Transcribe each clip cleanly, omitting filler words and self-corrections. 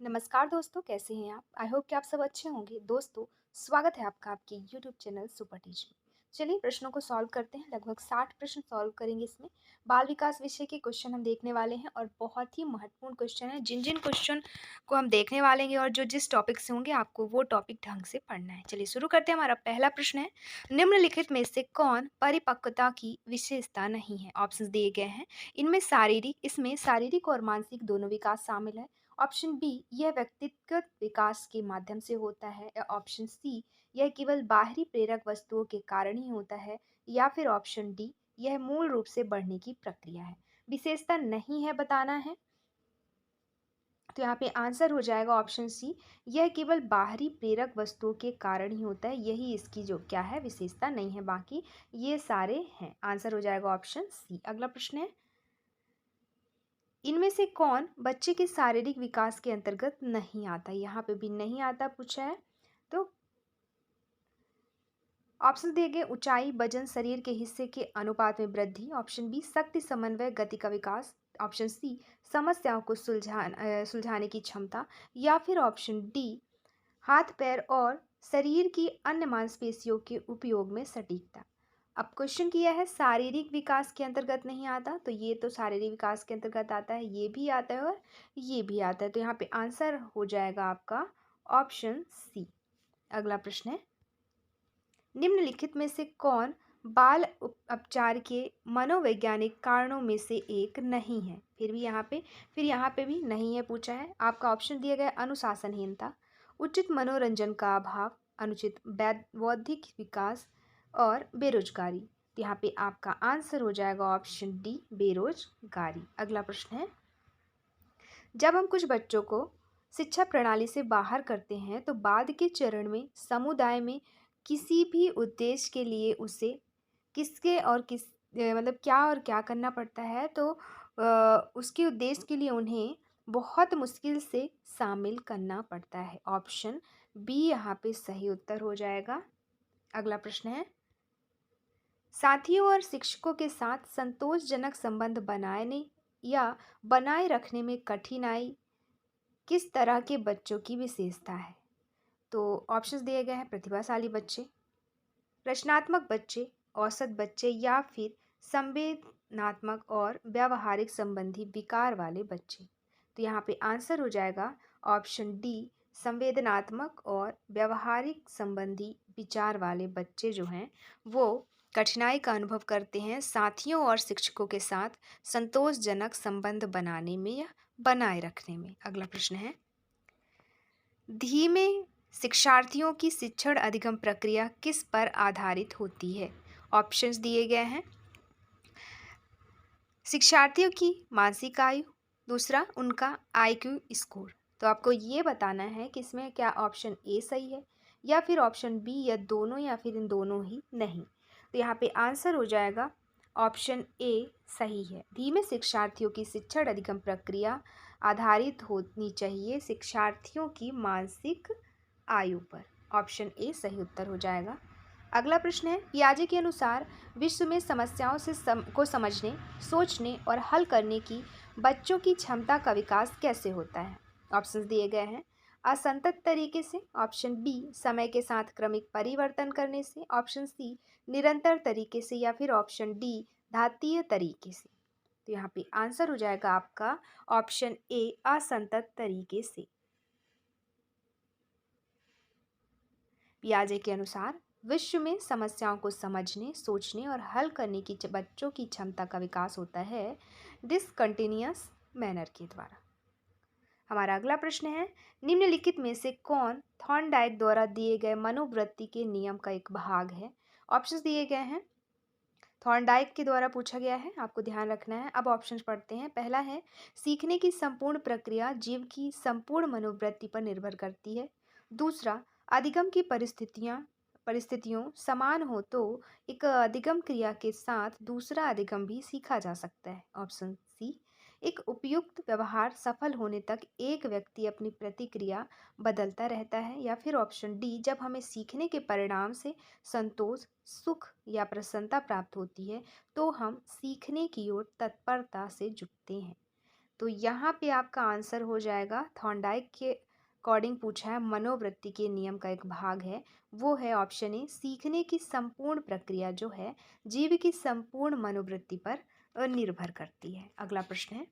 नमस्कार दोस्तों, कैसे हैं आप? आई होप कि आप सब अच्छे होंगे। दोस्तों, स्वागत है आपका आपके यूट्यूब चैनल सुपर टीच में। चलिए प्रश्नों को सॉल्व करते हैं। लगभग 60 प्रश्न सॉल्व करेंगे इसमें। बाल विकास विषय के क्वेश्चन हम देखने वाले हैं और बहुत ही महत्वपूर्ण क्वेश्चन है। जिन-जिन क्वेश्चन को हम देखने वाले हैं और जो जिस टॉपिक से होंगे आपको वो टॉपिक ढंग से पढ़ना है। चलिए शुरू करते हैं। हमारा पहला प्रश्न है, निम्नलिखित में से कौन परिपक्वता की विशेषता नहीं है? ऑप्शंस दिए गए हैं। इसमें शारीरिक और मानसिक दोनों विकास शामिल है। ऑप्शन बी, यह व्यक्तिगत विकास के माध्यम से होता है। या ऑप्शन सी, यह केवल बाहरी प्रेरक वस्तुओं के कारण ही होता है। या फिर ऑप्शन डी, यह मूल रूप से बढ़ने की प्रक्रिया है। विशेषता नहीं है बताना है। तो यहाँ पे आंसर हो जाएगा ऑप्शन सी, यह केवल बाहरी प्रेरक वस्तुओं के कारण ही होता है। यही इसकी जो क्या है विशेषता नहीं है, बाकी ये सारे हैं। आंसर हो जाएगा ऑप्शन सी। अगला प्रश्न है, इनमें से कौन बच्चे के शारीरिक विकास के अंतर्गत नहीं आता? यहाँ पे भी नहीं आता पूछा है। तो ऑप्शन दिए गए, ऊंचाई, वजन, शरीर के हिस्से के अनुपात में वृद्धि। ऑप्शन बी, शक्ति, समन्वय, गति का विकास। ऑप्शन सी, समस्याओं को सुलझाने की क्षमता। या फिर ऑप्शन डी, हाथ पैर और शरीर की अन्य मांसपेशियों के उपयोग में सटीकता। अब क्वेश्चन किया है शारीरिक विकास के अंतर्गत नहीं आता, तो ये तो शारीरिक विकास के अंतर्गत आता है, ये भी आता है और ये भी आता है। तो यहाँ पे आंसर हो जाएगा आपका ऑप्शन सी। अगला प्रश्न है, निम्नलिखित में से कौन बाल उपचार के मनोवैज्ञानिक कारणों में से एक नहीं है? फिर यहाँ पे भी नहीं है पूछा है। आपका ऑप्शन दिया गया, अनुशासनहीनता, उचित मनोरंजन का अभाव, अनुचित बौद्धिक विकास और बेरोजगारी। तो यहाँ पे आपका आंसर हो जाएगा ऑप्शन डी, बेरोजगारी। अगला प्रश्न है, जब हम कुछ बच्चों को शिक्षा प्रणाली से बाहर करते हैं तो बाद के चरण में समुदाय में किसी भी उद्देश्य के लिए उसे किसके और किस मतलब क्या और क्या करना पड़ता है? तो उसके उद्देश्य के लिए उन्हें बहुत मुश्किल से शामिल करना पड़ता है। ऑप्शन बी यहाँ पे सही उत्तर हो जाएगा। अगला प्रश्न है, साथियों और शिक्षकों के साथ संतोषजनक संबंध बनाने या बनाए रखने में कठिनाई किस तरह के बच्चों की विशेषता है? तो ऑप्शंस दिए गए हैं, प्रतिभाशाली बच्चे, रचनात्मक बच्चे, औसत बच्चे या फिर संवेदनात्मक और व्यावहारिक संबंधी विकार वाले बच्चे। तो यहाँ पे आंसर हो जाएगा ऑप्शन डी, संवेदनात्मक और व्यावहारिक संबंधी विचार वाले बच्चे जो हैं वो कठिनाई का अनुभव करते हैं साथियों और शिक्षकों के साथ संतोषजनक संबंध बनाने में या बनाए रखने में। अगला प्रश्न है, धीमे शिक्षार्थियों की शिक्षण अधिगम प्रक्रिया किस पर आधारित होती है? ऑप्शंस दिए गए हैं, शिक्षार्थियों की मानसिक आयु, दूसरा उनका आईक्यू स्कोर। तो आपको ये बताना है कि इसमें क्या ऑप्शन ए सही है या फिर ऑप्शन बी, या दोनों, या फिर इन दोनों ही नहीं। तो यहाँ पे आंसर हो जाएगा ऑप्शन ए सही है। धीमे शिक्षार्थियों की शिक्षण अधिगम प्रक्रिया आधारित होनी चाहिए शिक्षार्थियों की मानसिक आयु पर। ऑप्शन ए सही उत्तर हो जाएगा। अगला प्रश्न है, पियाजे के अनुसार विश्व में समस्याओं को समझने, सोचने और हल करने की बच्चों की क्षमता का विकास कैसे होता है? ऑप्शंस दिए गए हैं, असंतत तरीके से, ऑप्शन बी समय के साथ क्रमिक परिवर्तन करने से, ऑप्शन सी निरंतर तरीके से, या फिर ऑप्शन डी घातीय तरीके से। तो यहाँ पे आंसर हो जाएगा आपका ऑप्शन ए, असंतत तरीके से। पियाजे के अनुसार विश्व में समस्याओं को समझने, सोचने और हल करने की बच्चों की क्षमता का विकास होता है डिसकंटिन्यूअस मैनर के द्वारा। हमारा अगला प्रश्न है, निम्नलिखित में से कौन थॉर्नडाइक द्वारा दिए गए मनोवृत्ति के नियम का एक भाग है? ऑप्शंस दिए गए हैं, थॉर्नडाइक के द्वारा पूछा गया है, आपको ध्यान रखना है। अब ऑप्शंस पढ़ते हैं। पहला है, सीखने की संपूर्ण प्रक्रिया जीव की संपूर्ण मनोवृत्ति पर निर्भर करती है। दूसरा, अधिगम की परिस्थितियों समान हो तो एक अधिगम क्रिया के साथ दूसरा अधिगम भी सीखा जा सकता है। ऑप्शन सी, एक उपयुक्त व्यवहार सफल होने तक एक व्यक्ति अपनी प्रतिक्रिया बदलता रहता है। या फिर ऑप्शन डी, जब हमें सीखने के परिणाम से संतोष, सुख या प्रसन्नता प्राप्त होती है तो हम सीखने की ओर तत्परता से जुटते हैं। तो यहाँ पे आपका आंसर हो जाएगा थॉर्नडाइक के अकॉर्डिंग पूछा है, मनोवृत्ति के नियम का एक भाग है, वो है ऑप्शन ए। सीखने की संपूर्ण प्रक्रिया जो है जीव की संपूर्ण मनोवृत्ति पर निर्भर करती है। अगला प्रश्न है,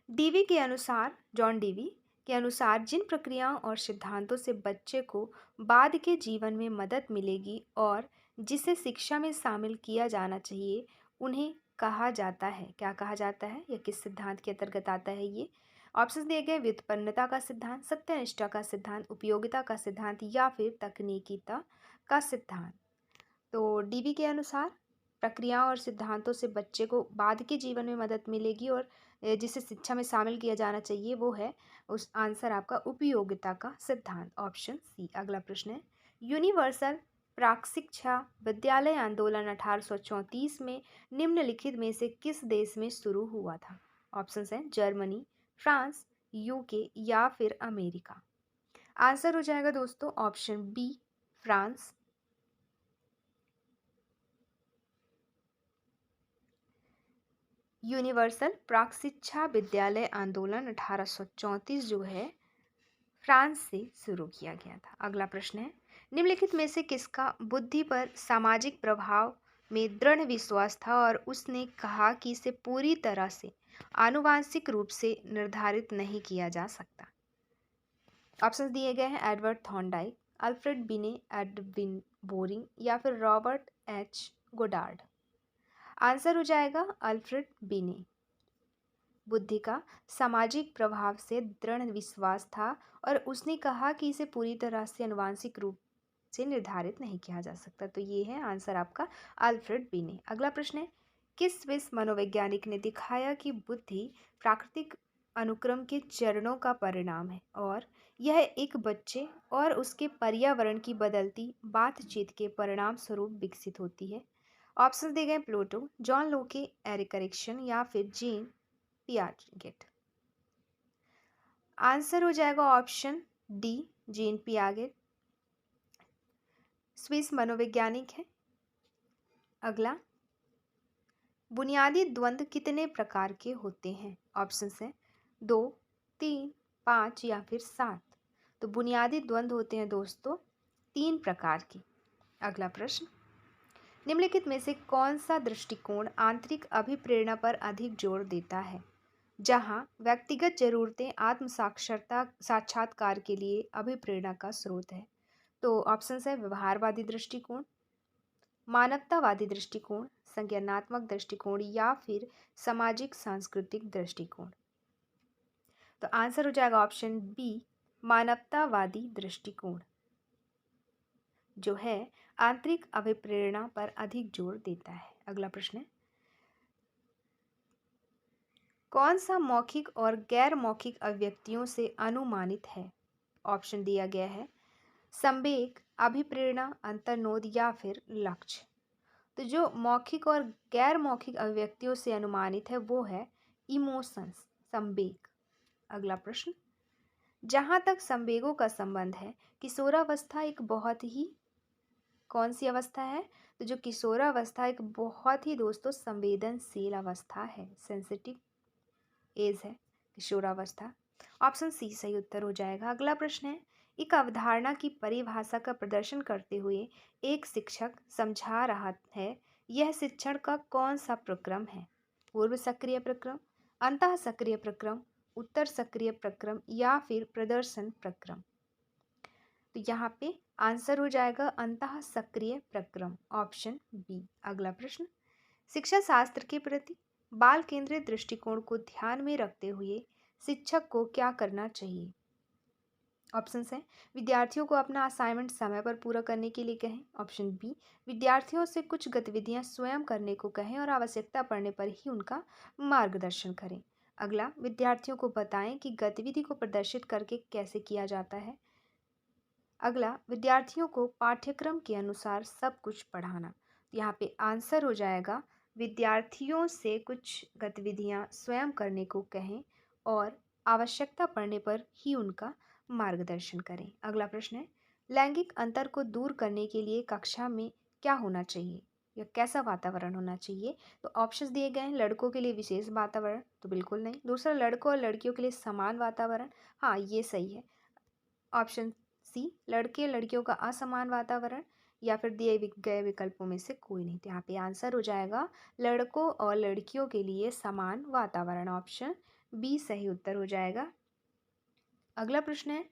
डीवी के अनुसार, जॉन डीवी के अनुसार जिन प्रक्रियाओं और सिद्धांतों से बच्चे को बाद के जीवन में मदद मिलेगी और जिसे शिक्षा में शामिल किया जाना चाहिए, उन्हें कहा जाता है, क्या कहा जाता है या किस सिद्धांत के अंतर्गत आता है ये? ऑप्शन दिए गए, व्युत्पन्नता का सिद्धांत, सत्यनिष्ठा का सिद्धांत, उपयोगिता का सिद्धांत या फिर तकनीकीता का सिद्धांत। तो डीवी के अनुसार प्रक्रियाओं और सिद्धांतों से बच्चे को बाद के जीवन में मदद मिलेगी और जिसे शिक्षा में शामिल किया जाना चाहिए वो है उस आंसर आपका उपयोगिता का सिद्धांत, ऑप्शन सी। अगला प्रश्न है, यूनिवर्सल प्राक शिक्षा विद्यालय आंदोलन 1834 में निम्नलिखित में से किस देश में शुरू हुआ था? ऑप्शन है जर्मनी, फ्रांस, यूके या फिर अमेरिका। आंसर हो जाएगा दोस्तों ऑप्शन बी, फ्रांस। यूनिवर्सल प्राक शिक्षा विद्यालय आंदोलन 1834 जो है फ्रांस से शुरू किया गया था। अगला प्रश्न है, निम्नलिखित में से किसका बुद्धि पर सामाजिक प्रभाव में दृढ़ विश्वास था और उसने कहा कि इसे पूरी तरह से आनुवांशिक रूप से निर्धारित नहीं किया जा सकता? ऑप्शन दिए गए हैं, एडवर्ड थॉर्नडाइक, अल्फ्रेड बिने, एडविन बोरिंग या फिर रॉबर्ट एच गोडार्ड। आंसर हो जाएगा अल्फ्रेड बिने। बुद्धि का सामाजिक प्रभाव से दृढ़ विश्वास था और उसने कहा कि इसे पूरी तरह से आनुवांशिक रूप से निर्धारित नहीं किया जा सकता। तो ये है आंसर आपका अल्फ्रेड बिने। अगला प्रश्न है, किस स्विस मनोवैज्ञानिक ने दिखाया कि बुद्धि प्राकृतिक अनुक्रम के चरणों का परिणाम है और यह एक बच्चे और उसके पर्यावरण की बदलती बातचीत के परिणाम स्वरूप विकसित होती है? ऑप्शन दिए गए, प्लूटो, जॉन लोके, एरिक एरिक्सन या फिर जीन पियागेट। आंसर हो जाएगा option D, gene Piaget Swiss मनोवैज्ञानिक है। अगला, बुनियादी द्वंद्व कितने प्रकार के होते हैं? ऑप्शन है 2, 3, 5 या फिर 7। तो बुनियादी द्वंद्व होते हैं दोस्तों 3 प्रकार के। अगला प्रश्न, निम्नलिखित में से कौन सा दृष्टिकोण आंतरिक अभिप्रेरणा पर अधिक जोर देता है, जहां व्यक्तिगत जरूरतें आत्म साक्षात्कार के लिए अभिप्रेरणा का स्रोत है? तो ऑप्शन है व्यवहारवादी दृष्टिकोण, मानवतावादी दृष्टिकोण, संज्ञानात्मक दृष्टिकोण या फिर सामाजिक सांस्कृतिक दृष्टिकोण। तो आंसर हो जाएगा ऑप्शन बी, मानवतावादी दृष्टिकोण जो है आंतरिक अभिप्रेरणा पर अधिक जोर देता है। अगला प्रश्न है, कौन सा मौखिक और गैर मौखिक अभिव्यक्तियों से अनुमानित है? ऑप्शन दिया गया है संवेग, अभिप्रेरणा, अंतर्नोद या फिर लक्ष्य। तो जो मौखिक और गैर मौखिक अभिव्यक्तियों से अनुमानित है वो है इमोशंस, संवेग। अगला प्रश्न, जहाँ तक संवेगों का संबंध है, किशोरावस्था एक बहुत ही कौन सी अवस्था है? तो जो किशोरावस्था एक बहुत ही दोस्तों संवेदनशील अवस्था है, सेंसिटिव एज है किशोरावस्था। ऑप्शन सी सही उत्तर हो जाएगा। अगला प्रश्न है, एक अवधारणा की परिभाषा का प्रदर्शन करते हुए एक शिक्षक समझा रहा है, यह शिक्षण का कौन सा प्रक्रम है? पूर्व सक्रिय प्रक्रम, अंतः सक्रिय प्रक्रम, उत्तर सक्रिय प्रक्रम या फिर प्रदर्शन प्रक्रम? तो यहाँ पे आंसर हो जाएगा अंतः सक्रिय प्रक्रम, ऑप्शन बी। अगला प्रश्न, शिक्षा शास्त्र के प्रति बाल केंद्रित दृष्टिकोण को ध्यान में रखते हुए शिक्षक को क्या करना चाहिए? ऑप्शन है, विद्यार्थियों को अपना असाइनमेंट समय पर पूरा करने के लिए कहें। ऑप्शन बी, विद्यार्थियों से कुछ गतिविधियां स्वयं करने को कहें और आवश्यकता पड़ने पर ही उनका मार्गदर्शन करें। अगला, विद्यार्थियों को बताएं कि गतिविधि को प्रदर्शित करके कैसे किया जाता है। अगला, विद्यार्थियों को पाठ्यक्रम के अनुसार सब कुछ पढ़ाना। यहाँ पे आंसर हो जाएगा विद्यार्थियों से कुछ गतिविधियां स्वयं करने को कहें और आवश्यकता पड़ने पर ही उनका मार्गदर्शन करें। अगला प्रश्न है, लैंगिक अंतर को दूर करने के लिए कक्षा में क्या होना चाहिए? या कैसा वातावरण होना चाहिए? तो ऑप्शंस दिए गए हैं, लड़कों के लिए विशेष वातावरण, तो बिल्कुल नहीं। दूसरा, लड़कों और लड़कियों के लिए समान वातावरण, हाँ ये सही है। ऑप्शन सी, लड़के लड़कियों का असमान वातावरण, या फिर दिए गए विकल्पों में से कोई नहीं। तो यहाँ पे आंसर हो जाएगा लड़कों और लड़कियों के लिए समान वातावरण, ऑप्शन बी सही उत्तर हो जाएगा। अगला प्रश्न है,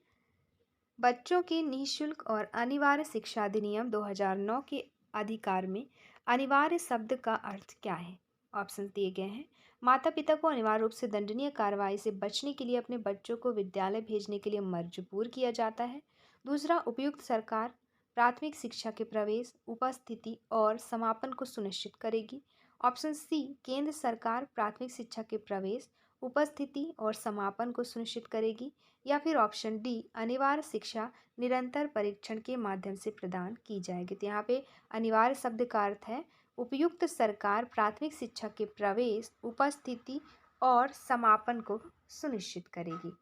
बच्चों के निःशुल्क और अनिवार्य शिक्षा अधिनियम 2009 के अधिकार में अनिवार्य शब्द का अर्थ क्या है? ऑप्शन दिए गए हैं, माता पिता को अनिवार्य रूप से दंडनीय कार्रवाई से बचने के लिए अपने बच्चों को विद्यालय भेजने के लिए मजबूर किया जाता है। दूसरा, उपयुक्त सरकार प्राथमिक शिक्षा के प्रवेश, उपस्थिति और समापन को सुनिश्चित करेगी। ऑप्शन सी, केंद्र सरकार प्राथमिक शिक्षा के प्रवेश, उपस्थिति और समापन को सुनिश्चित करेगी। या फिर ऑप्शन डी, अनिवार्य शिक्षा निरंतर परीक्षण के माध्यम से प्रदान की जाएगी। तो यहाँ पे अनिवार्य शब्द का अर्थ है उपयुक्त सरकार प्राथमिक शिक्षा के प्रवेश, उपस्थिति और समापन को सुनिश्चित करेगी।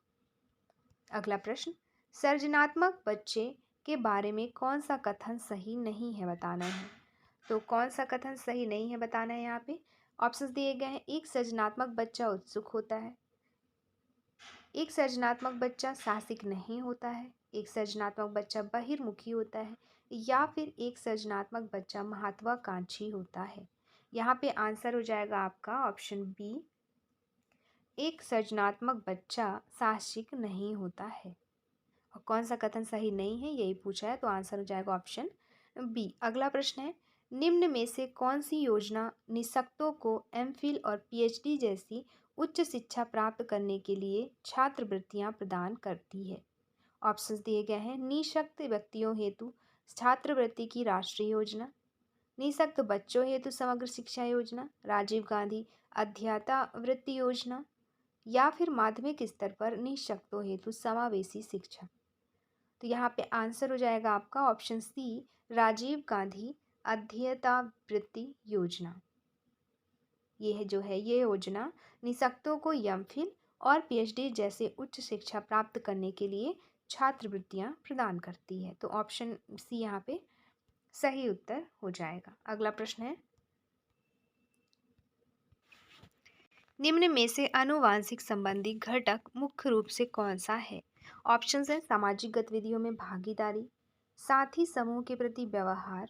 अगला प्रश्न, सृजनात्मक बच्चे के बारे में कौन सा कथन सही नहीं है बताना है। तो कौन सा कथन सही नहीं है बताना है यहाँ पे। ऑप्शंस दिए गए हैं, एक सृजनात्मक बच्चा उत्सुक होता है, एक सृजनात्मक बच्चा साहसिक नहीं होता है, एक सृजनात्मक बच्चा बहिर्मुखी होता है, या फिर एक सृजनात्मक बच्चा महत्वाकांक्षी होता है। यहाँ पे आंसर हो जाएगा आपका ऑप्शन बी, एक सृजनात्मक बच्चा साहसिक नहीं होता है। और कौन सा कथन सही नहीं है यही पूछा है, तो आंसर हो जाएगा ऑप्शन बी। अगला प्रश्न है, निम्न में से कौन सी योजना निःशक्तों को एमफिल और पीएचडी जैसी उच्च शिक्षा प्राप्त करने के लिए छात्रवृत्तियां प्रदान करती है? ऑप्शंस दिए गए हैं, निःशक्त व्यक्तियों हेतु छात्रवृत्ति की राष्ट्रीय योजना, निःशक्त बच्चों हेतु समग्र शिक्षा योजना, राजीव गांधी अध्येता वृत्ति योजना, या फिर माध्यमिक स्तर पर निःशक्तों हेतु समावेशी शिक्षा। तो यहाँ पे आंसर हो जाएगा आपका ऑप्शन सी, राजीव गांधी अध्येता वृत्ति योजना। ये योजना निःशक्तों को एमफिल और पीएचडी जैसे उच्च शिक्षा प्राप्त करने के लिए छात्रवृत्तियां प्रदान करती है। तो ऑप्शन सी यहाँ पे सही उत्तर हो जाएगा। अगला प्रश्न है, निम्न में से आनुवांशिक संबंधी घटक मुख्य रूप से कौन सा है? ऑप्शन है, सामाजिक गतिविधियों में भागीदारी, साथी समूह के प्रति व्यवहार,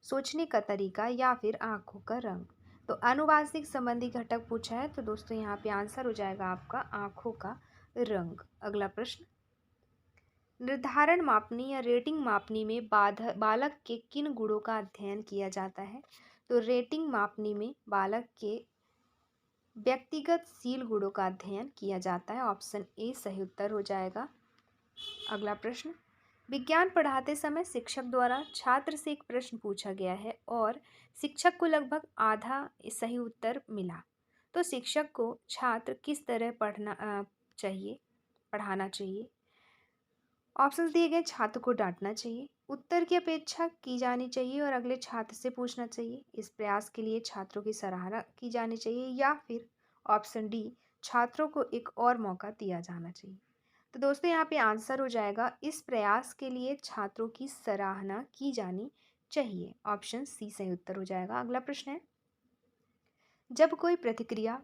सोचने का तरीका, या फिर आंखों का रंग। तो आनुवांशिक संबंधी घटक पूछा है, तो दोस्तों यहाँ पे आंसर हो जाएगा आपका आंखों का रंग। अगला प्रश्न, निर्धारण मापनी या रेटिंग मापनी में बालक के किन गुणों का अध्ययन किया जाता है? तो रेटिंग मापनी में बालक के व्यक्तिगत शील गुणों का अध्ययन किया जाता है, ऑप्शन ए सही उत्तर हो जाएगा। अगला प्रश्न, विज्ञान पढ़ाते समय शिक्षक द्वारा छात्र से एक प्रश्न पूछा गया है और शिक्षक को लगभग आधा सही उत्तर मिला, तो शिक्षक को छात्र किस तरह पढ़ाना चाहिए? ऑप्शंस दिए गए, छात्र को डांटना चाहिए, उत्तर की अपेक्षा की जानी चाहिए और अगले छात्र से पूछना चाहिए, इस प्रयास के लिए छात्रों की सराहना की जानी चाहिए, या फिर ऑप्शन डी, छात्रों को एक और मौका दिया जाना चाहिए। तो दोस्तों यहाँ पे आंसर हो जाएगा, इस प्रयास के लिए छात्रों की सराहना की जानी चाहिए, ऑप्शन सी सही उत्तर हो जाएगा। अगला प्रश्न है, जब कोई प्रतिक्रिया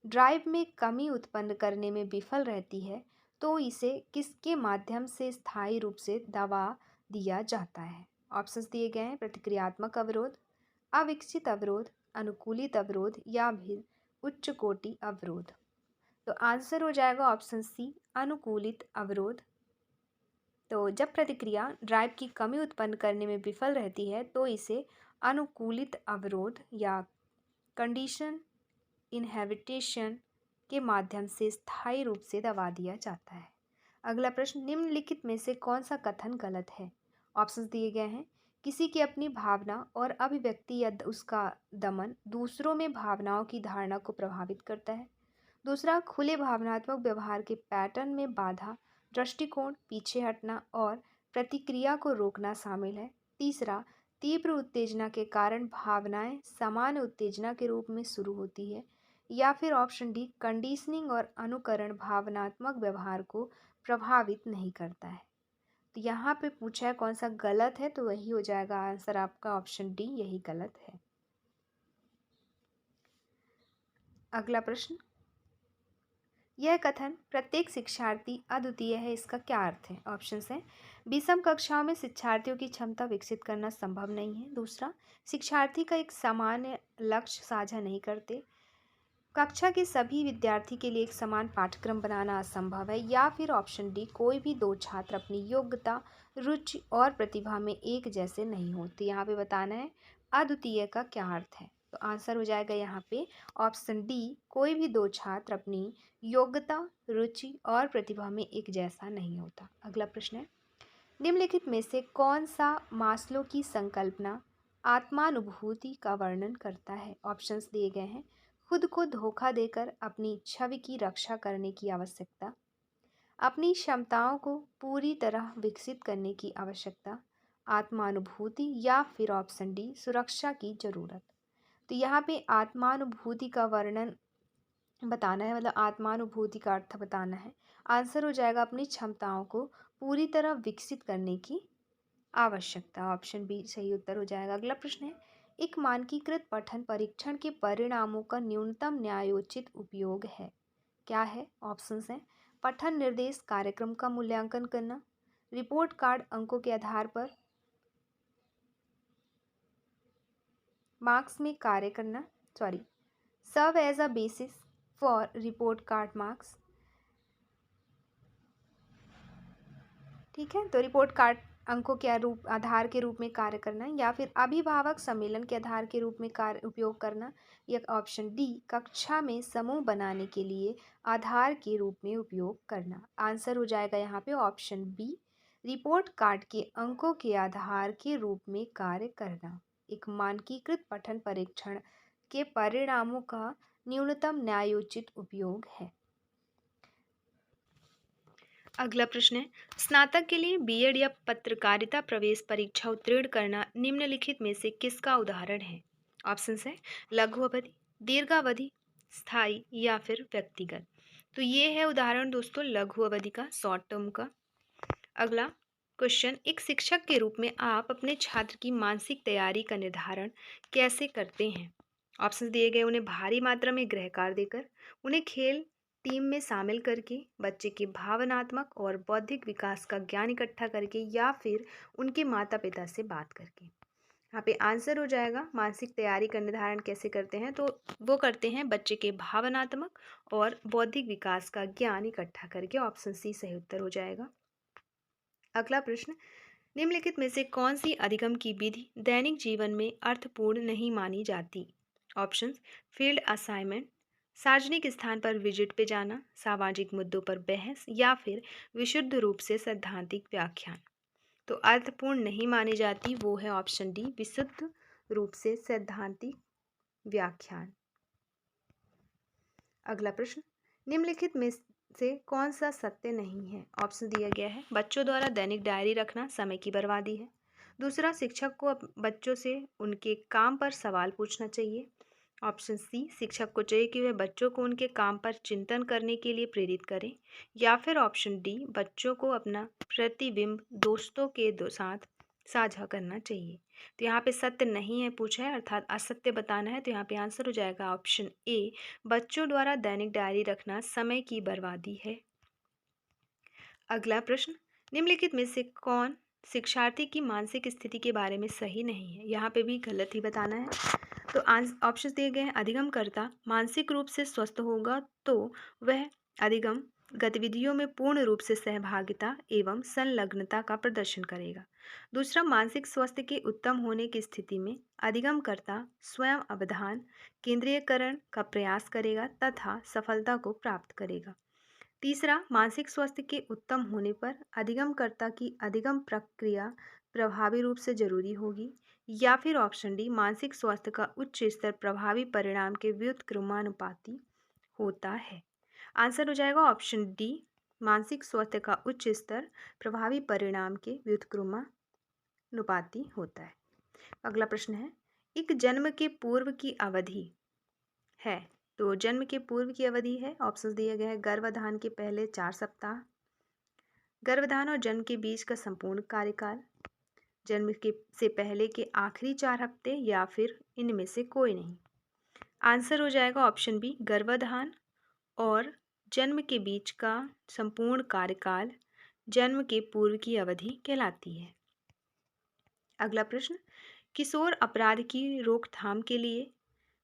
ड्राइव में कमी उत्पन्न करने में विफल रहती है तो इसे किसके माध्यम से स्थायी रूप से दबा दिया जाता है? ऑप्शंस दिए गए हैं, प्रतिक्रियात्मक अवरोध, अविकसित अवरोध, अनुकूलित अवरोध, या फिर उच्च कोटि अवरोध। तो आंसर हो जाएगा ऑप्शन सी, अनुकूलित अवरोध। तो जब प्रतिक्रिया ड्राइव की कमी उत्पन्न करने में विफल रहती है तो इसे अनुकूलित अवरोध या कंडीशन इनहेबिटेशन के माध्यम से स्थायी रूप से दबा दिया जाता है। अगला प्रश्न, निम्नलिखित में से कौन सा कथन गलत है? ऑप्शंस दिए गए हैं, किसी की अपनी भावना और अभिव्यक्ति या उसका दमन दूसरों में भावनाओं की धारणा को प्रभावित करता है। दूसरा, खुले भावनात्मक व्यवहार के पैटर्न में बाधा, दृष्टिकोण, पीछे हटना और प्रतिक्रिया को रोकना शामिल है। तीसरा, तीव्र उत्तेजना के कारण भावनाएं सामान्य उत्तेजना के रूप में शुरू होती है। या फिर ऑप्शन डी, कंडीशनिंग और अनुकरण भावनात्मक व्यवहार को प्रभावित नहीं करता है। तो यहाँ पे पूछा है कौन सा गलत है, तो वही हो जाएगा आंसर आपका ऑप्शन डी, यही गलत है। अगला प्रश्न, यह कथन प्रत्येक शिक्षार्थी अद्वितीय है, इसका क्या अर्थ है? ऑप्शंस हैं, विषम कक्षाओं में शिक्षार्थियों की क्षमता विकसित करना संभव नहीं है। दूसरा, शिक्षार्थी का एक सामान्य लक्ष्य साझा नहीं करते। कक्षा के सभी विद्यार्थी के लिए एक समान पाठ्यक्रम बनाना असंभव है। या फिर ऑप्शन डी, कोई भी दो छात्र अपनी योग्यता, रुचि और प्रतिभा में एक जैसे नहीं होते। यहाँ पे बताना है अद्वितीय का क्या अर्थ है, तो आंसर हो जाएगा यहाँ पे ऑप्शन डी, कोई भी दो छात्र अपनी योग्यता, रुचि और प्रतिभा में एक जैसा नहीं होता। अगला प्रश्न है, निम्नलिखित में से कौन सा मास्लो की संकल्पना आत्मानुभूति का वर्णन करता है? ऑप्शंस दिए गए हैं, खुद को धोखा देकर अपनी छवि की रक्षा करने की आवश्यकता, अपनी क्षमताओं को पूरी तरह विकसित करने की आवश्यकता, आत्मानुभूति, या फिर ऑप्शन डी, सुरक्षा की जरूरत। तो यहाँ पे आत्मानुभूति का वर्णन बताना है, मतलब आत्मानुभूति का अर्थ बताना है। आंसर हो जाएगा अपनी क्षमताओं को पूरी तरह विकसित करने की आवश्यकता। ऑप्शन बी सही उत्तर हो जाएगा। अगला प्रश्न है, एक मानकीकृत पठन परीक्षण के परिणामों का न्यूनतम न्यायोचित उपयोग है, क्या है? ऑप्शंस हैं, पठन निर्देश कार्यक्रम का मूल्यांकन करना, रिपोर्ट कार्ड अंकों के आधार पर मार्क्स में कार्य करना, serve as a basis for report card marks. ठीक है, तो रिपोर्ट कार्ड अंकों के आधार के रूप में कार्य करना, या फिर अभिभावक सम्मेलन के आधार के रूप में कार्य उपयोग करना, या ऑप्शन डी, कक्षा में समूह बनाने के लिए आधार के रूप में उपयोग करना। आंसर हो जाएगा यहाँ पे ऑप्शन बी, रिपोर्ट कार्ड के अंकों के आधार के रूप में कार्य करना एक मानकीकृत पठन परीक्षण के परिणामों का न्यूनतम न्यायोचित उपयोग है। अगला प्रश्न है, स्नातक के लिए बीएड या पत्रकारिता प्रवेश परीक्षा उत्तीर्ण करना निम्नलिखित में से किसका उदाहरण है? ऑप्शंस है, लघु अवधि, दीर्घावधि, स्थायी, या फिर व्यक्तिगत। तो ये है उदाहरण दोस्तों लघु अवधि का, शॉर्ट टर्म का। अगला क्वेश्चन, एक शिक्षक के रूप में आप अपने छात्र की मानसिक तैयारी का निर्धारण कैसे करते हैं? ऑप्शन दिए गए, उन्हें भारी मात्रा में गृह कार्य देकर, उन्हें खेल टीम में शामिल करके, बच्चे के भावनात्मक और बौद्धिक विकास का ज्ञान इकट्ठा करके, या फिर उनके माता पिता से बात करके। यहाँ पे आंसर हो जाएगा, मानसिक तैयारी का निर्धारण कैसे करते हैं, तो वो करते हैं बच्चे के भावनात्मक और बौद्धिक विकास का ज्ञान इकट्ठा करके। ऑप्शन सी सही उत्तर हो जाएगा। अगला प्रश्न, निम्नलिखित में से कौन सी अधिगम की विधि दैनिक जीवन में अर्थपूर्ण नहीं मानी जाती? ऑप्शंस, फील्ड असाइनमेंट, सार्वजनिक स्थान पर विजिट पे जाना, सामाजिक मुद्दों पर बहस, या फिर विशुद्ध रूप से सैद्धांतिक व्याख्यान। तो अर्थपूर्ण नहीं मानी जाती वो है ऑप्शन डी, विशुद्ध रूप से सैद्धांतिक व्याख्यान। अगला प्रश्न, निम्नलिखित में से कौन सा सत्य नहीं है? ऑप्शन दिया गया है, बच्चों द्वारा दैनिक डायरी रखना समय की बर्बादी है। दूसरा, शिक्षक को बच्चों से उनके काम पर सवाल पूछना चाहिए। ऑप्शन सी, शिक्षक को चाहिए कि वह बच्चों को उनके काम पर चिंतन करने के लिए प्रेरित करें। या फिर ऑप्शन डी, बच्चों को अपना प्रतिबिंब दोस्तों के साथ साझा करना चाहिए। तो यहाँ पे सत्य नहीं है पूछा है, अर्थात असत्य बताना है। तो यहाँ पे आंसर हो जाएगा ऑप्शन ए, बच्चों द्वारा दैनिक डायरी रखना समय की बर्बादी है। अगला प्रश्न, निम्नलिखित में से कौन शिक्षार्थी की मानसिक स्थिति के बारे में सही नहीं है? यहाँ पे भी गलत ही बताना है। तो ऑप्शन दिए गए हैं, अधिगमकर्ता मानसिक रूप से स्वस्थ होगा तो वह अधिगम गतिविधियों में पूर्ण रूप से सहभागिता एवं संलग्नता का प्रदर्शन करेगा। दूसरा, मानसिक स्वास्थ्य के उत्तम होने की स्थिति में अधिगमकर्ता स्वयं अवधान केंद्रीयकरण का प्रयास करेगा तथा सफलता को प्राप्त करेगा। तीसरा, मानसिक स्वास्थ्य के उत्तम होने पर अधिगमकर्ता की अधिगम प्रक्रिया प्रभावी रूप से जरूरी होगी। या फिर ऑप्शन डी, मानसिक स्वास्थ्य का उच्च स्तर प्रभावी परिणाम के व्युत्क्रमानुपाती होता है। आंसर हो जाएगा ऑप्शन डी, मानसिक स्वास्थ्य का उच्च स्तर प्रभावी परिणाम के व्युत्क्रमानुपाती होता है। अगला प्रश्न है, एक जन्म के पूर्व की अवधि है, तो जन्म के पूर्व की अवधि है, ऑप्शन दिए गए हैं, गर्भाधान के पहले 4 सप्ताह, गर्भधारण और जन्म के बीच का संपूर्ण कार्यकाल, जन्म के से पहले के आखिरी 4 हफ्ते, या फिर इनमें से कोई नहीं। आंसर हो जाएगा ऑप्शन बी, गर्भाधान और जन्म के बीच का संपूर्ण कार्यकाल जन्म के पूर्व की अवधि कहलाती है। अगला प्रश्न, किशोर अपराध की रोकथाम के लिए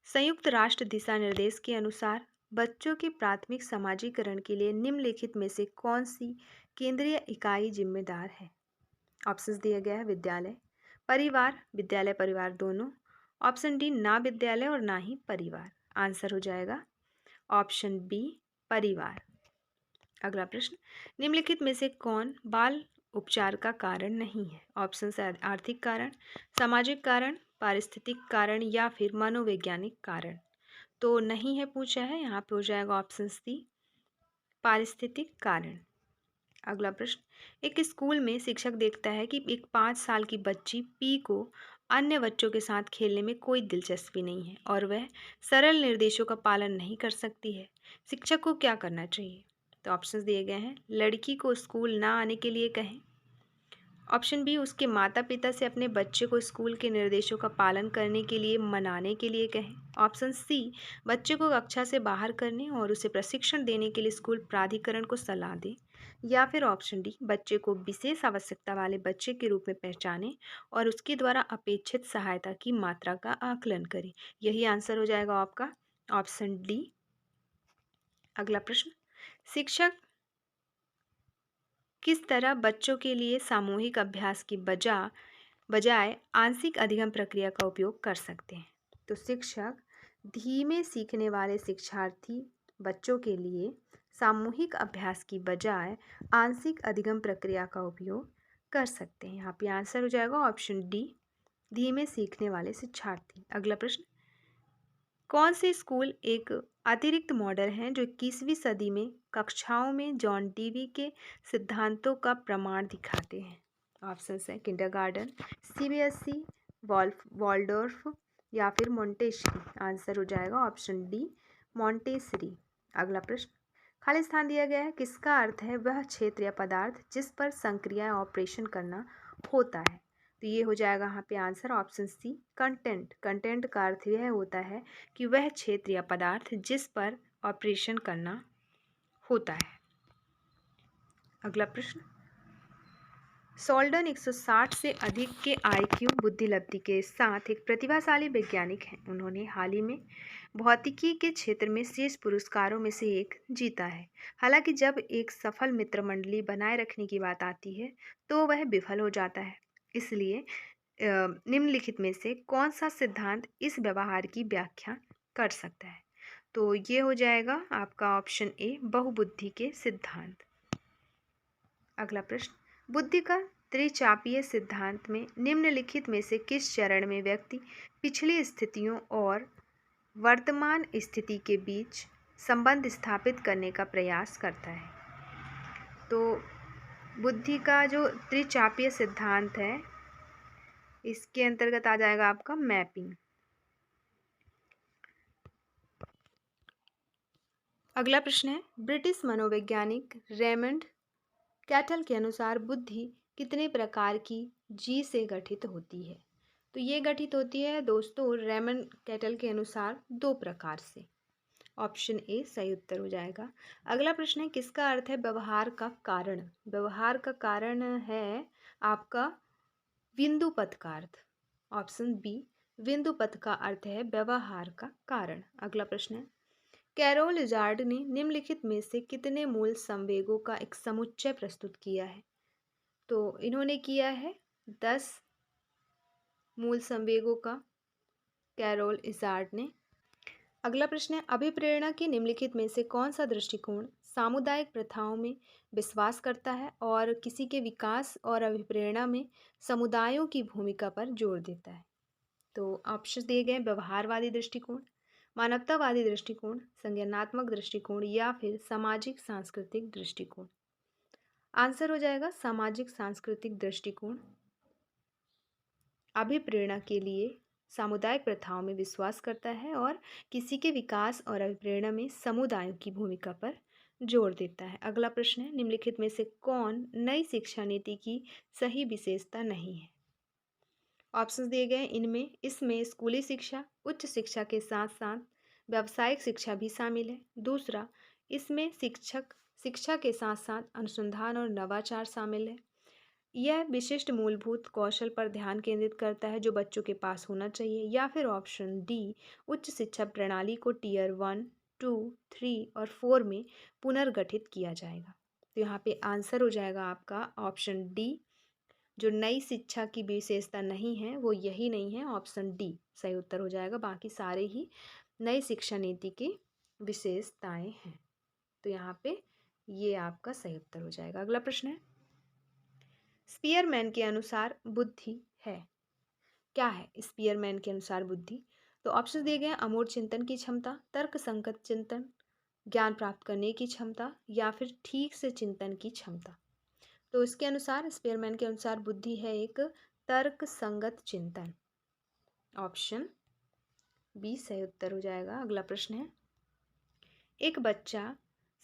संयुक्त राष्ट्र दिशा निर्देश के अनुसार बच्चों के प्राथमिक समाजीकरण के लिए निम्नलिखित में से कौन सी केंद्रीय इकाई जिम्मेदार है? ऑप्शंस दिया गया है, विद्यालय, परिवार, विद्यालय परिवार दोनों, ऑप्शन डी ना विद्यालय और ना ही परिवार। आंसर हो जाएगा ऑप्शन बी, परिवार। अगला प्रश्न, निम्नलिखित में से कौन बाल उपचार का कारण नहीं है? ऑप्शन है आर्थिक कारण, सामाजिक कारण, पारिस्थितिक कारण या फिर मनोवैज्ञानिक कारण। तो नहीं है पूछा है, यहाँ पे हो जाएगा ऑप्शन सी, पारिस्थितिक कारण। अगला प्रश्न, एक स्कूल में शिक्षक देखता है कि एक 5 साल की बच्ची पी को अन्य बच्चों के साथ खेलने में कोई दिलचस्पी नहीं है और वह सरल निर्देशों का पालन नहीं कर सकती है। शिक्षक को क्या करना चाहिए? तो ऑप्शंस दिए गए हैं, लड़की को स्कूल ना आने के लिए कहें, ऑप्शन बी, उसके माता पिता से अपने बच्चे को स्कूल के निर्देशों का पालन करने के लिए मनाने के लिए कहें, ऑप्शन सी, बच्चे को कक्षा से बाहर करने और उसे प्रशिक्षण देने के लिए स्कूल प्राधिकरण को सलाह दें, या फिर ऑप्शन डी, बच्चे को विशेष आवश्यकता वाले बच्चे के रूप में पहचाने और उसके द्वारा अपेक्षित सहायता की मात्रा का आकलन करें। यही आंसर हो जाएगा आपका ऑप्शन डी। अगला प्रश्न, शिक्षक किस तरह बच्चों के लिए सामूहिक अभ्यास की बजाय आंशिक अधिगम प्रक्रिया का उपयोग कर सकते हैं? तो शिक्षक धीमे सीखने वाले शिक्षार्थी बच्चों के लिए सामूहिक अभ्यास की बजाय आंशिक अधिगम प्रक्रिया का उपयोग कर सकते हैं। यहाँ पे आंसर हो जाएगा ऑप्शन डी, धीमे सीखने वाले शिक्षार्थी। अगला प्रश्न, कौन से स्कूल एक अतिरिक्त मॉडल हैं जो 21वीं सदी में कक्षाओं में जॉन डीवी के सिद्धांतों का प्रमाण दिखाते हैं? ऑप्शंस हैं, किंडरगार्टन, सीबीएसई, वॉल्डोर्फ या फिर मोंटेसरी। आंसर हो जाएगा ऑप्शन डी, मोंटेसरी। अगला प्रश्न, खाली स्थान दिया गया है, किसका अर्थ है वह क्षेत्र या पदार्थ जिस पर संक्रिया ऑपरेशन करना होता है? तो ये हो जाएगा यहाँ पे answer option C, content. Content का अर्थ यह होता है कि वह क्षेत्र या पदार्थ जिस पर ऑपरेशन करना होता है। अगला प्रश्न, सोल्डन 160 से अधिक के आईक्यू बुद्धिलब्धि के साथ एक प्रतिभाशाली वैज्ञानिक हैं। उन्होंने हाल ही में भौतिकी के क्षेत्र में शीर्ष पुरस्कारों में से एक जीता है। हालांकि जब एक सफल मित्र मंडली बनाए रखने की बात आती है तो वह विफल हो जाता है। इसलिए निम्नलिखित में से कौन सा सिद्धांत इस व्यवहार की व्याख्या कर सकता है? तो ये हो जाएगा आपका ऑप्शन ए, बहुबुद्धि के सिद्धांत। अगला प्रश्न, बुद्धि का त्रिचापीय सिद्धांत में निम्नलिखित में से किस चरण में व्यक्ति पिछली स्थितियों और वर्तमान स्थिति के बीच संबंध स्थापित करने का प्रयास करता है? तो बुद्धि का जो त्रिचापीय सिद्धांत है इसके अंतर्गत आ जाएगा आपका मैपिंग। अगला प्रश्न है, ब्रिटिश मनोवैज्ञानिक रेमंड कैटल के अनुसार बुद्धि कितने प्रकार की जी से गठित होती है? तो ये गठित होती है दोस्तों रेमंड कैटल के अनुसार 2 प्रकार से। ऑप्शन ए सही उत्तर हो जाएगा। अगला प्रश्न है, किसका अर्थ है व्यवहार का कारण? व्यवहार का कारण है आपका बिंदु पथ का अर्थ। ऑप्शन बी, बिंदु पथ का अर्थ है व्यवहार का कारण। अगला प्रश्न है, कैरोल इजार्ड ने निम्नलिखित में से कितने मूल संवेगों का एक समुच्चय प्रस्तुत किया है? तो इन्होंने किया है 10 मूल संवेगों का, कैरोल इजार्ड ने। अगला प्रश्न है, अभिप्रेरणा के निम्नलिखित में से कौन सा दृष्टिकोण सामुदायिक प्रथाओं में विश्वास करता है और किसी के विकास और अभिप्रेरणा में समुदायों की भूमिका पर जोर देता है? तो ऑप्शन दिए गए, व्यवहारवादी दृष्टिकोण, मानवतावादी दृष्टिकोण, संज्ञानात्मक दृष्टिकोण या फिर सामाजिक सांस्कृतिक दृष्टिकोण। आंसर हो जाएगा सामाजिक सांस्कृतिक दृष्टिकोण। अभिप्रेरणा के लिए सामुदायिक प्रथाओं में विश्वास करता है और किसी के विकास और अभिप्रेरणा में समुदायों की भूमिका पर जोर देता है। अगला प्रश्न है, निम्नलिखित में से कौन नई शिक्षा नीति की सही विशेषता नहीं है? ऑप्शंस दिए गए हैं इनमें, इसमें स्कूली शिक्षा, उच्च शिक्षा के साथ साथ व्यावसायिक शिक्षा भी शामिल है। दूसरा, इसमें शिक्षक शिक्षा के साथ साथ अनुसंधान और नवाचार शामिल है। यह विशिष्ट मूलभूत कौशल पर ध्यान केंद्रित करता है जो बच्चों के पास होना चाहिए। या फिर ऑप्शन डी, उच्च शिक्षा प्रणाली को टीयर 1, 2, 3 और 4 में पुनर्गठित किया जाएगा। तो यहाँ पे आंसर हो जाएगा आपका ऑप्शन डी। जो नई शिक्षा की विशेषता नहीं है वो यही नहीं है, ऑप्शन डी सही उत्तर हो जाएगा। बाकी सारे ही नई शिक्षा नीति की विशेषताएं हैं। तो यहाँ पे ये आपका सही उत्तर हो जाएगा। अगला प्रश्न है, स्पीयरमैन के अनुसार बुद्धि है? क्या है स्पीयरमैन के अनुसार बुद्धि? तो ऑप्शन दिए गए हैं, अमूर्त चिंतन की क्षमता, तर्क संगत चिंतन, ज्ञान प्राप्त करने की क्षमता या फिर ठीक से चिंतन की क्षमता। तो इसके अनुसार स्पीयरमैन के अनुसार बुद्धि है एक तर्क संगत चिंतन। ऑप्शन बी सही उत्तर हो जाएगा। अगला प्रश्न है, एक बच्चा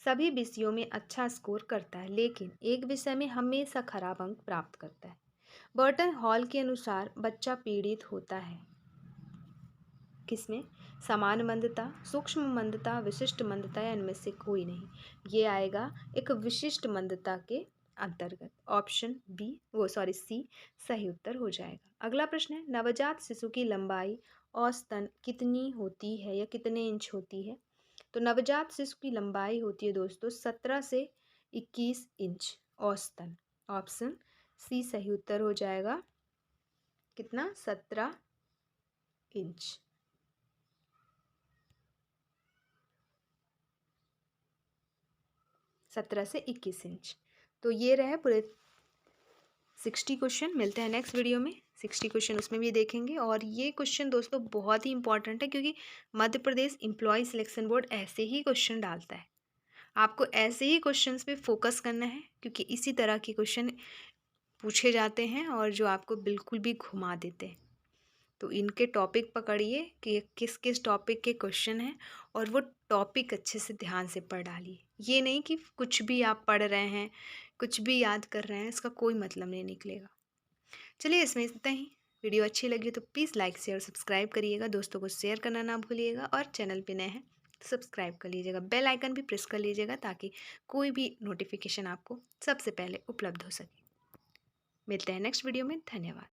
सभी विषयों में अच्छा स्कोर करता है लेकिन एक विषय में हमेशा खराब अंक प्राप्त करता है। बर्टन हॉल के अनुसार बच्चा पीड़ित होता है किसमें? सामान्य मंदता, सूक्ष्म मंदता, विशिष्ट मंदता या इनमें से कोई नहीं। ये आएगा एक विशिष्ट मंदता के अंतर्गत। ऑप्शन बी वो सॉरी सी सही उत्तर हो जाएगा। अगला प्रश्न है, नवजात शिशु की लंबाई औसतन कितनी होती है या कितने इंच होती है? तो नवजात शिशु की लंबाई होती है दोस्तों 17 से 21 इंच औसतन। ऑप्शन सी सही उत्तर हो जाएगा। कितना? 17 इंच। 17 से 21 इंच। तो ये रहे पूरे 60 क्वेश्चन। मिलते हैं नेक्स्ट वीडियो में, 60 क्वेश्चन उसमें भी देखेंगे। और ये क्वेश्चन दोस्तों बहुत ही इंपॉर्टेंट है क्योंकि Madhya Pradesh employ selection board ऐसे ही क्वेश्चन डालता है। आपको ऐसे ही क्वेश्चंस पे फोकस करना है क्योंकि इसी तरह के क्वेश्चन पूछे जाते हैं और जो आपको बिल्कुल भी घुमा देते हैं। तो इनके टॉपिक पकड़िए कि ये किस किस टॉपिक के क्वेश्चन हैं और वो टॉपिक अच्छे से ध्यान से पढ़ डालिए। ये नहीं कि कुछ भी आप पढ़ रहे हैं, कुछ भी याद कर रहे हैं, इसका कोई मतलब नहीं निकलेगा। चलिए इसमें इतना ही। वीडियो अच्छी लगी तो प्लीज़ लाइक शेयर सब्सक्राइब करिएगा, दोस्तों को शेयर करना ना भूलिएगा और चैनल पे नए हैं तो सब्सक्राइब कर लीजिएगा, बेल आइकन भी प्रेस कर लीजिएगा ताकि कोई भी नोटिफिकेशन आपको सबसे पहले उपलब्ध हो सके। मिलते हैं नेक्स्ट वीडियो में। धन्यवाद।